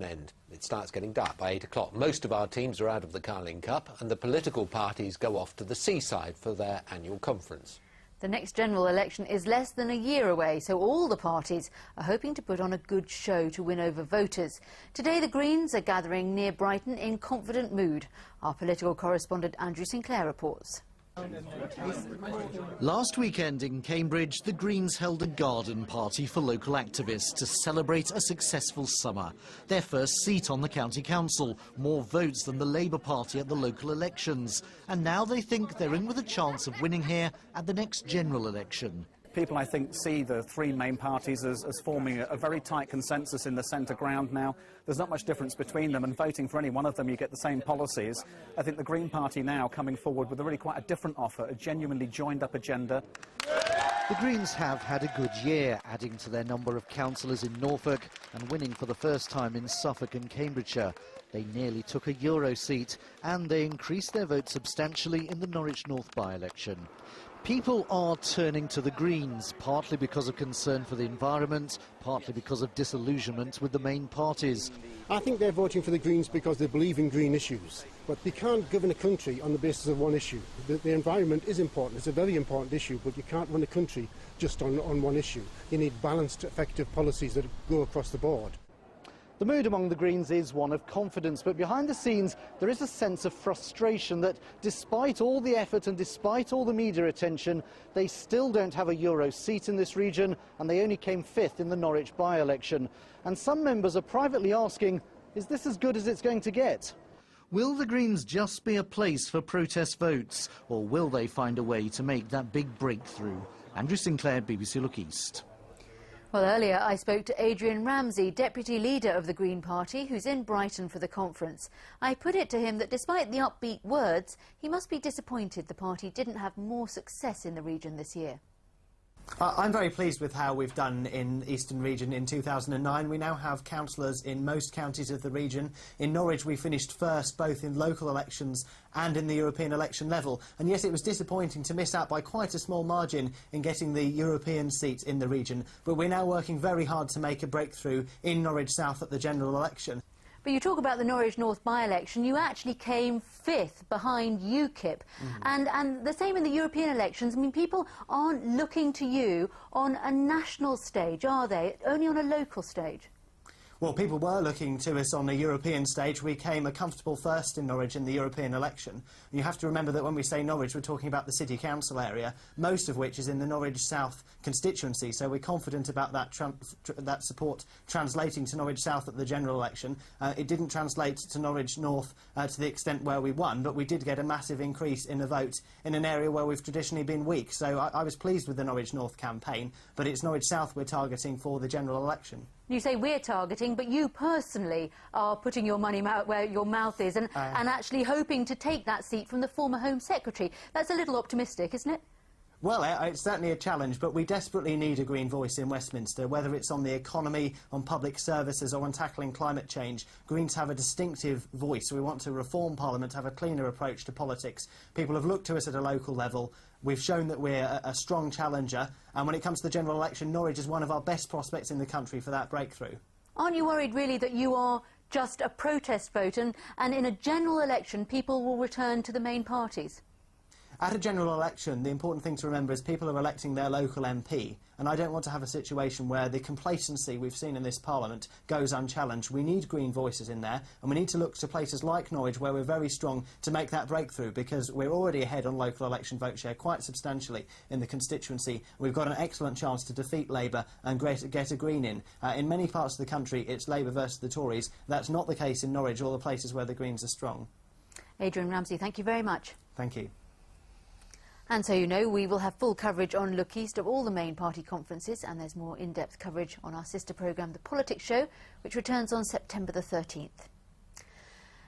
End. It starts getting dark by 8 o'clock. Most of our teams are out of the Carling Cup and the political parties go off to the seaside for their annual conference. The next general election is less than a year away, so all the parties are hoping to put on a good show to win over voters. Today the Greens are gathering near Brighton in confident mood. Our political correspondent Andrew Sinclair reports. Last weekend in Cambridge, the Greens held a garden party for local activists to celebrate a successful summer. Their first seat on the county council, more votes than the Labour Party at the local elections. And now they think they're in with a chance of winning here at the next general election. People, I think, see the three main parties as forming a very tight consensus in the centre ground now. There's not much difference between them, and voting for any one of them, you get the same policies. I think the Green Party now coming forward with a really quite a different offer, a genuinely joined-up agenda. The Greens have had a good year, adding to their number of councillors in Norfolk and winning for the first time in Suffolk and Cambridgeshire. They nearly took a Euro seat, and they increased their vote substantially in the Norwich North by-election. People are turning to the Greens, partly because of concern for the environment, partly because of disillusionment with the main parties. I think they're voting for the Greens because they believe in green issues. But you can't govern a country on the basis of one issue. The environment is important, it's a very important issue, but you can't run a country just on one issue. You need balanced, effective policies that go across the board. The mood among the Greens is one of confidence, but behind the scenes there is a sense of frustration that despite all the effort and despite all the media attention, they still don't have a Euro seat in this region, and they only came fifth in the Norwich by-election. And some members are privately asking, is this as good as it's going to get? Will the Greens just be a place for protest votes, or will they find a way to make that big breakthrough? Andrew Sinclair, BBC Look East. Well, earlier I spoke to Adrian Ramsay, deputy leader of the Green Party, who's in Brighton for the conference. I put it to him that despite the upbeat words, he must be disappointed the party didn't have more success in the region this year. I'm very pleased with how we've done in the Eastern region in 2009. We now have councillors in most counties of the region. In Norwich we finished first both in local elections and in the European election level. And yes, it was disappointing to miss out by quite a small margin in getting the European seat in the region. But we're now working very hard to make a breakthrough in Norwich South at the general election. But you talk about the Norwich North by-election, you actually came fifth behind UKIP. And the same in the European elections. I mean, people aren't looking to you on a national stage, are they? Only on a local stage? Well, people were looking to us on a European stage. We came a comfortable first in Norwich in the European election. And you have to remember that when we say Norwich, we're talking about the City Council area, most of which is in the Norwich South constituency. So we're confident about that support translating to Norwich South at the general election. It didn't translate to Norwich North to the extent where we won, but we did get a massive increase in the vote in an area where we've traditionally been weak. So I was pleased with the Norwich North campaign, but it's Norwich South we're targeting for the general election. You say we're targeting, but you personally are putting your money where your mouth is and actually hoping to take that seat from the former Home Secretary. That's a little optimistic, isn't it? Well, it's certainly a challenge, but we desperately need a Green voice in Westminster, whether it's on the economy, on public services or on tackling climate change. Greens have a distinctive voice. We want to reform Parliament, have a cleaner approach to politics. People have looked to us at a local level. We've shown that we're a strong challenger, and when it comes to the general election, Norwich is one of our best prospects in the country for that breakthrough. Aren't you worried, really, that you are just a protest vote, and in a general election people will return to the main parties? At a general election, the important thing to remember is people are electing their local MP, and I don't want to have a situation where the complacency we've seen in this Parliament goes unchallenged. We need Green voices in there, and we need to look to places like Norwich, where we're very strong, to make that breakthrough, because we're already ahead on local election vote share quite substantially in the constituency. We've got an excellent chance to defeat Labour and get a Green in. In many parts of the country, it's Labour versus the Tories. That's not the case in Norwich or the places where the Greens are strong. Adrian Ramsay, thank you very much. Thank you. And so you know, we will have full coverage on Look East of all the main party conferences, and there's more in-depth coverage on our sister programme, The Politics Show, which returns on September the 13th.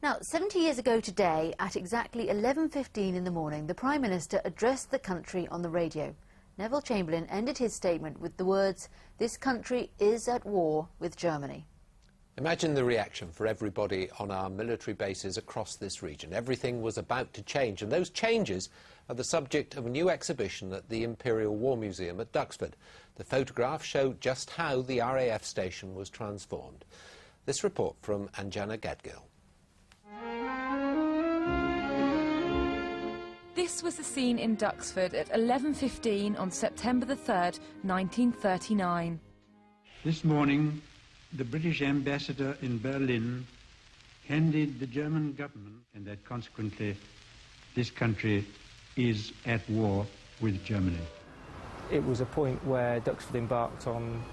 Now, 70 years ago today, at exactly 11:15 in the morning, the Prime Minister addressed the country on the radio. Neville Chamberlain ended his statement with the words, "This country is at war with Germany." Imagine the reaction for everybody on our military bases across this region. Everything was about to change, and those changes are the subject of a new exhibition at the Imperial War Museum at Duxford. The photographs show just how the RAF station was transformed. This report from Anjana Gadgil. This was the scene in Duxford at 11:15 on September the 3rd, 1939. This morning, the British ambassador in Berlin handed the German government, and that consequently this country is at war with Germany. It was a point where Duxford embarked on,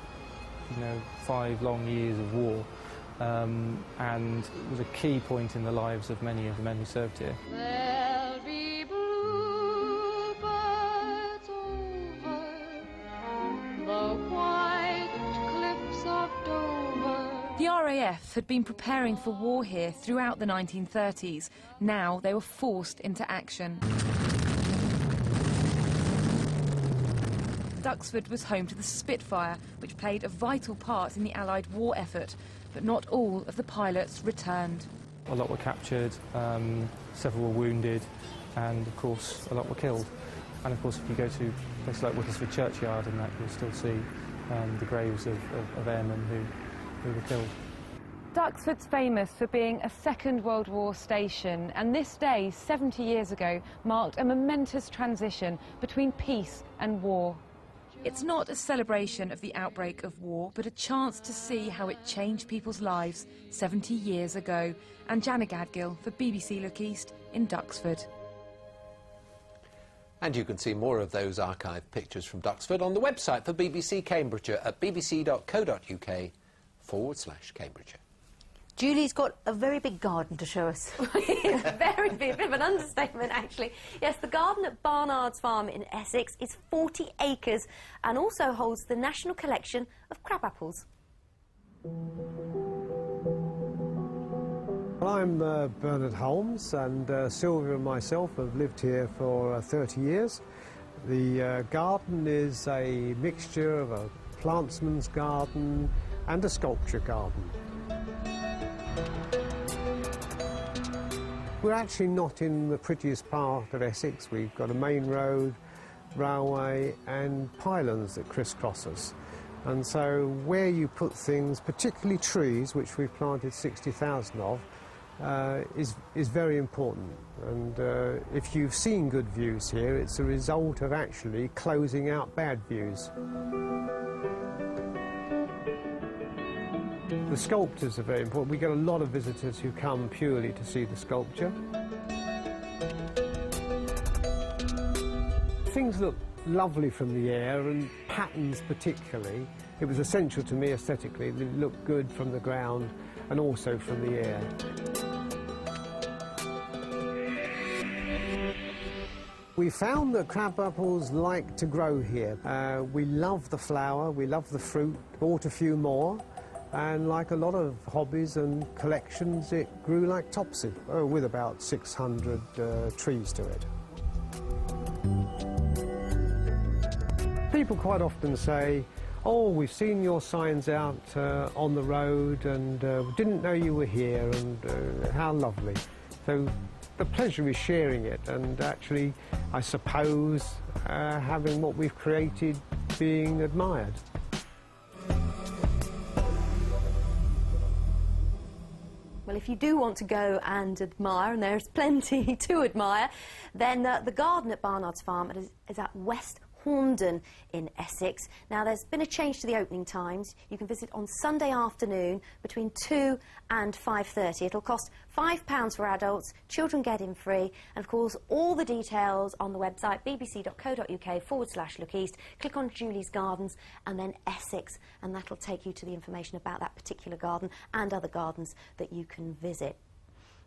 5 long years of war, and it was a key point in the lives of many of the men who served here. There'll be bluebirds over the white cliffs of Dover. The RAF had been preparing for war here throughout the 1930s. Now they were forced into action. Duxford was home to the Spitfire, which played a vital part in the Allied war effort, but not all of the pilots returned. A lot were captured, several were wounded, and of course a lot were killed. And of course if you go to places like Wickersford Churchyard and that, you'll still see the graves of airmen who were killed. Duxford's famous for being a Second World War station, and this day, 70 years ago, marked a momentous transition between peace and war. It's not a celebration of the outbreak of war, but a chance to see how it changed people's lives 70 years ago. Anjana Gadgil for BBC Look East in Duxford. And you can see more of those archived pictures from Duxford on the website for BBC Cambridgeshire at bbc.co.uk/Cambridgeshire. Julie's got a very big garden to show us. Very big, a bit of an understatement actually. Yes, the garden at Barnard's farm in Essex is 40 acres and also holds the national collection of crabapples. I'm Bernard Holmes, and Sylvia and myself have lived here for 30 years. The garden is a mixture of a plantsman's garden and a sculpture garden. We're actually not in the prettiest part of Essex. We've got a main road, railway and pylons that crisscross us. And so where you put things, particularly trees, which we've planted 60,000 of, is very important. And if you've seen good views here, it's a result of actually closing out bad views. The sculptures are very important. We get a lot of visitors who come purely to see the sculpture. Things look lovely from the air, and patterns particularly. It was essential to me aesthetically that it looked good from the ground and also from the air. We found that crabapples like to grow here. We love the flower, we love the fruit, bought a few more. And like a lot of hobbies and collections, it grew like topsy, with about 600 trees to it. People quite often say, oh, we've seen your signs out on the road and didn't know you were here, and how lovely. So the pleasure is sharing it, and actually, I suppose, having what we've created being admired. Well, if you do want to go and admire, and there's plenty to admire, then the garden at Barnard's farm is at West Horndon in Essex. Now, there's been a change to the opening times. You can visit on Sunday afternoon between 2 and 5:30. It'll cost £5 for adults, children get in free, and of course all the details on the website bbc.co.uk/lookeast. Click on Julie's Gardens and then Essex, and that'll take you to the information about that particular garden and other gardens that you can visit.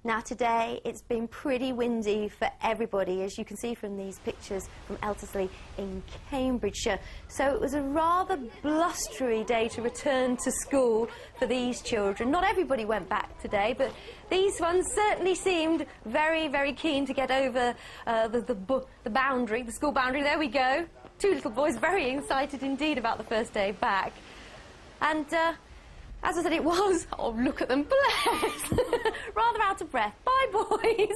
Now today it's been pretty windy for everybody, as you can see from these pictures from Eltersley in Cambridgeshire. So it was a rather blustery day to return to school for these children. Not everybody went back today, but these ones certainly seemed very, very keen to get over the boundary, the school boundary. There we go. 2 little boys very excited indeed about the first day back. And as I said, it was, oh, look at them, bless, rather out of breath. Bye, boys.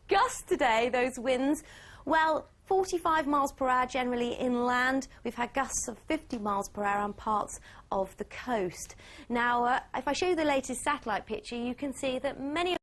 Gusts today, those winds, well, 45 miles per hour generally inland. We've had gusts of 50 miles per hour on parts of the coast. Now, if I show you the latest satellite picture, you can see that many